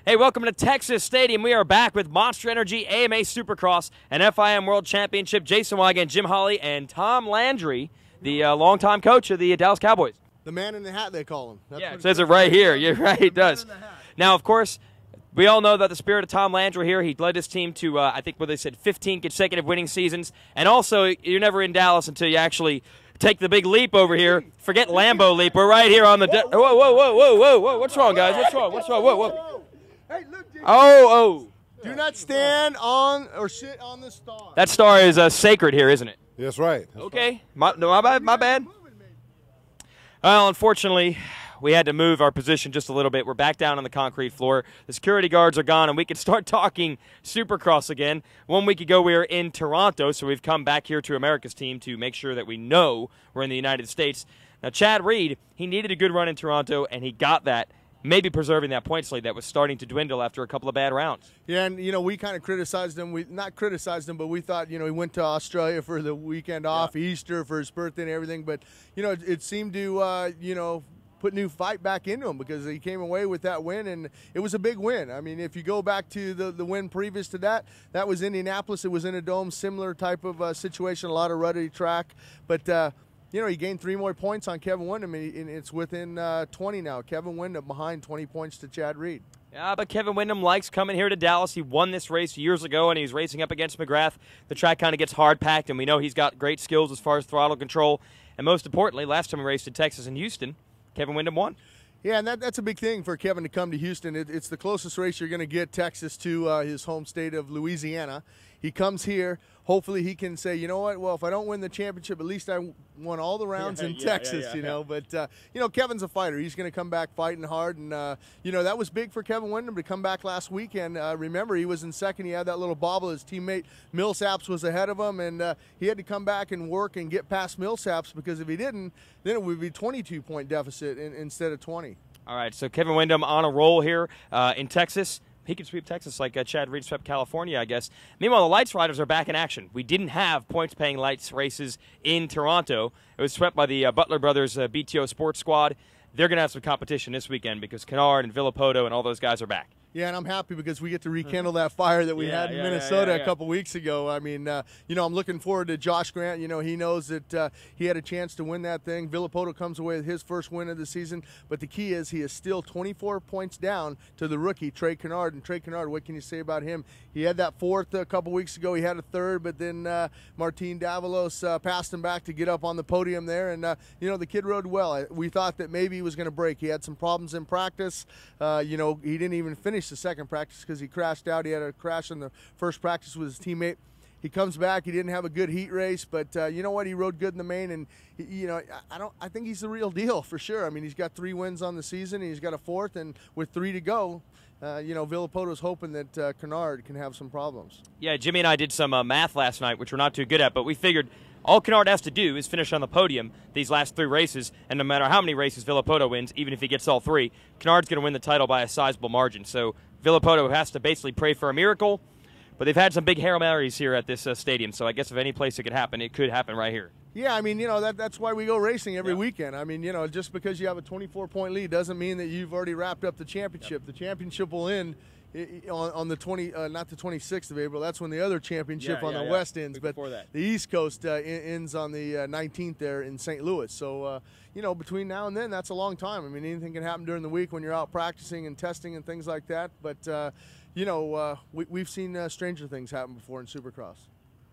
Hey, welcome to Texas Stadium. We are back with Monster Energy AMA Supercross and FIM World Championship. Jason Weigandt, Jim Holley, and Tom Landry, the longtime coach of the Dallas Cowboys. The man in the hat, they call him. That's it says it right here. You're right, it does. Now, of course, we all know that the spirit of Tom Landry here, he led his team to, I think what they said, 15 consecutive winning seasons. And also, you're never in Dallas until you actually take the big leap over here. Forget Lambeau leap. We're right here on the... Whoa, whoa, whoa, whoa, whoa, whoa. What's wrong, guys? What's wrong? What's wrong? Whoa, whoa. Hey, look, dude. Oh. Do not stand on or sit on the star. That star is sacred here, isn't it? That's right. Okay. My bad. Well, unfortunately, we had to move our position just a little bit. We're back down on the concrete floor. The security guards are gone, and we can start talking Supercross again. 1 week ago, we were in Toronto, so we've come back here to America's team to make sure that we know we're in the United States. Now, Chad Reed, he needed a good run in Toronto, and he got that. Maybe preserving that points lead that was starting to dwindle after a couple of bad rounds. Yeah, and, we kind of criticized him. Not criticized him, but we thought, he went to Australia for the weekend off, Easter for his birthday and everything. But, it seemed to, put new fight back into him because he came away with that win, and it was a big win. I mean, if you go back to the win previous to that, that was Indianapolis. It was in a dome, similar type of situation, a lot of ruddy track. But, he gained 3 more points on Kevin Windham, and it's within 20 now. Kevin Windham behind 20 points to Chad Reed. Yeah, but Kevin Windham likes coming here to Dallas. He won this race years ago, and he's racing up against McGrath. The track kind of gets hard-packed, and we know he's got great skills as far as throttle control. And most importantly, last time he raced in Texas and Houston, Kevin Windham won. Yeah, and that's a big thing for Kevin to come to Houston. It's the closest race you're going to get Texas to his home state of Louisiana. He comes here. Hopefully he can say, you know what, well, if I don't win the championship, at least I won all the rounds in Texas, But, Kevin's a fighter. He's going to come back fighting hard. And, that was big for Kevin Windham to come back last weekend. Remember, he was in second. He had that little bobble. His teammate Millsaps was ahead of him, and he had to come back and work and get past Millsaps because if he didn't, then it would be 22-point deficit instead of 20. All right, so Kevin Windham on a roll here in Texas. He could sweep Texas like Chad Reed swept California, I guess. Meanwhile, the Lights Riders are back in action. We didn't have points-paying Lights races in Toronto. It was swept by the Butler Brothers BTO Sports Squad. They're going to have some competition this weekend because Kennard and Villapoto and all those guys are back. Yeah, and I'm happy because we get to rekindle that fire that we had in Minnesota a couple weeks ago. I mean, I'm looking forward to Josh Grant. He knows that he had a chance to win that thing. Villapoto comes away with his first win of the season. But the key is he is still 24 points down to the rookie, Trey Kennard. And Trey Kennard, what can you say about him? He had that fourth a couple weeks ago. He had a third, but then Martin Davalos passed him back to get up on the podium there. And, the kid rode well. We thought that maybe he was going to break. He had some problems in practice. He didn't even finish the second practice because he crashed out. He had a crash in the first practice with his teammate. He comes back. He didn't have a good heat race, but you know what? He rode good in the main, and I think he's the real deal for sure. I mean, he's got 3 wins on the season, and he's got a 4th, and with 3 to go, Villapoto's hoping that Kennard can have some problems. Yeah, Jimmy and I did some math last night, which we're not too good at, but we figured all Kennard has to do is finish on the podium these last 3 races, and no matter how many races Villapoto wins, even if he gets all 3, Kennard's going to win the title by a sizable margin. So Villapoto has to basically pray for a miracle, but they've had some big Hail Marys here at this stadium, so I guess if any place it could happen, it could happen right here. Yeah, I mean, that's why we go racing every weekend. I mean, just because you have a 24-point lead doesn't mean that you've already wrapped up the championship. The championship will end on the not the 26th of April. That's when the other championship on the West ends. But the East Coast ends on the 19th there in St. Louis. So, between now and then, that's a long time. I mean, anything can happen during the week when you're out practicing and testing and things like that. But, we've seen stranger things happen before in Supercross.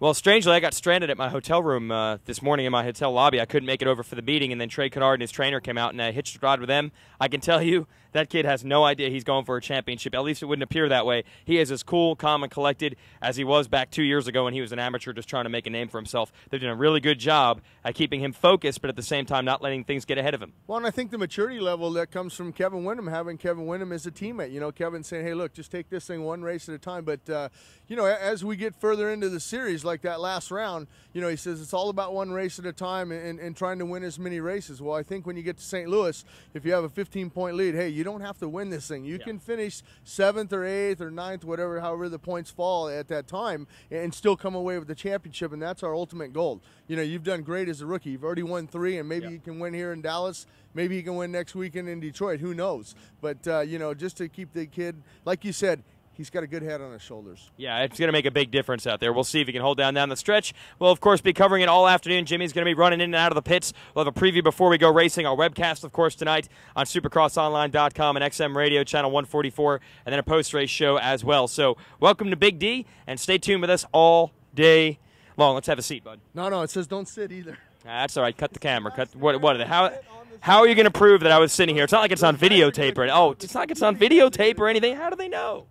Well, strangely, I got stranded at my hotel room this morning in my hotel lobby. I couldn't make it over for the meeting, and then Trey Kennard and his trainer came out, and I hitched a ride with them. I can tell you that kid has no idea he's going for a championship. At least it wouldn't appear that way. He is as cool, calm, and collected as he was back 2 years ago when he was an amateur just trying to make a name for himself. They've done a really good job at keeping him focused, but at the same time not letting things get ahead of him. Well, and I think the maturity level that comes from Kevin Windham, having Kevin Windham as a teammate. Kevin saying, hey, look, just take this thing one race at a time. But, as we get further into the series, like that last round, he says it's all about one race at a time and trying to win as many races. Well, I think when you get to St. Louis, if you have a 15-point lead, hey, you don't have to win this thing. You can finish 7th or 8th or 9th, however the points fall at that time, and still come away with the championship, and that's our ultimate goal. You've done great as a rookie. You've already won 3, and maybe you can win here in Dallas. maybe he can win next weekend in Detroit. Who knows? But, you know, just to keep the kid, like you said, he's got a good head on his shoulders. Yeah, it's going to make a big difference out there. We'll see if he can hold down the stretch. We'll, of course, be covering it all afternoon. Jimmy's going to be running in and out of the pits. We'll have a preview before we go racing. Our webcast, of course, tonight on supercrossonline.com and XM Radio, channel 144, and then a post-race show as well. So welcome to Big D, and stay tuned with us all day long. Let's have a seat, bud. No, it says don't sit either. That's all right. Cut the camera. How are you going to prove that I was sitting here? It's not like it's on videotape or it's not like it's on videotape or anything. How do they know?